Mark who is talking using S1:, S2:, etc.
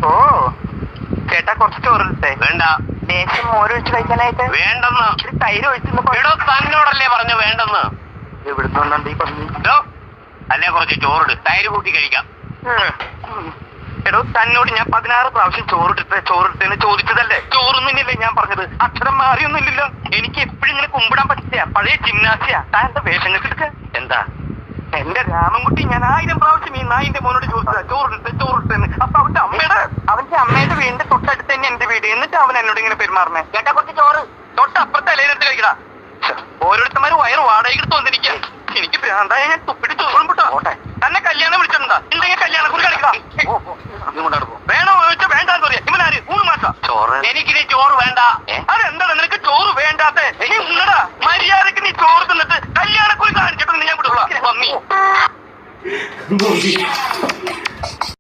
S1: ഓ ചേട്ടാ കുറച്ച് ചോറിട്ടെ.
S2: വേണ്ട.
S1: ലേശം മോരൊഴിച്ച് കഴിക്കാനായിട്ട്.
S2: വേണ്ടെന്ന്.
S1: തൈര് ഒഴിച്ചെന്ന്
S2: തന്നോടല്ലേ പറഞ്ഞു വേണ്ടെന്ന്.
S1: എവിടുന്നുണ്ട് ഈ പറഞ്ഞു?
S2: അല്ലേ കുറച്ച് ചോറിട്, തൈര് കൂട്ടി കഴിക്കാം.
S1: എടോ തന്നോട് ഞാൻ 16 പ്രാവശ്യം ചോറിട്ടെന്ന് ചോദിച്ചതല്ലേ? ചോറൊന്നുമില്ലേ ഞാൻ പറഞ്ഞത്? അക്ഷരം മാറിയൊന്നുമില്ലല്ലോ. എനിക്ക് എപ്പോഴും ഇങ്ങനെ കുമ്പിടാൻ പറ്റില്ല. പഴയ ജിംനാസിയ. താൻ എന്താ വേഷം കെട്ടിട്ട്?
S2: എന്താ
S1: എന്റെ രാമൻകുട്ടി, ഞാൻ 1000 പ്രാവശ്യം ഈ നായിന്റെ മോനോട് ചോദിച്ചതാ ചോറിട്ടെന്ന്. അപ്പൊ അവന്റെ അമ്മയുടെ വീടിന്റെ തൊട്ടടുത്ത് തന്നെ എന്റെ വീട്. എന്നിട്ട് അവൻ എന്നോട് ഇങ്ങനെ പെരുമാറണേ. ചേട്ടാ കുറച്ച് ചോറ് തൊട്ടപ്പുറത്തെ ഇലയിലെടുത്ത് കഴിക്കടാ. ഓരോരുത്തന്മാര് വയറ് വാടകയ്ക്ക് എടുത്ത് വന്നിരിക്കുക. എനിക്ക് ഭ്രാന്തായ ഞാൻ തുപ്പിട്ട്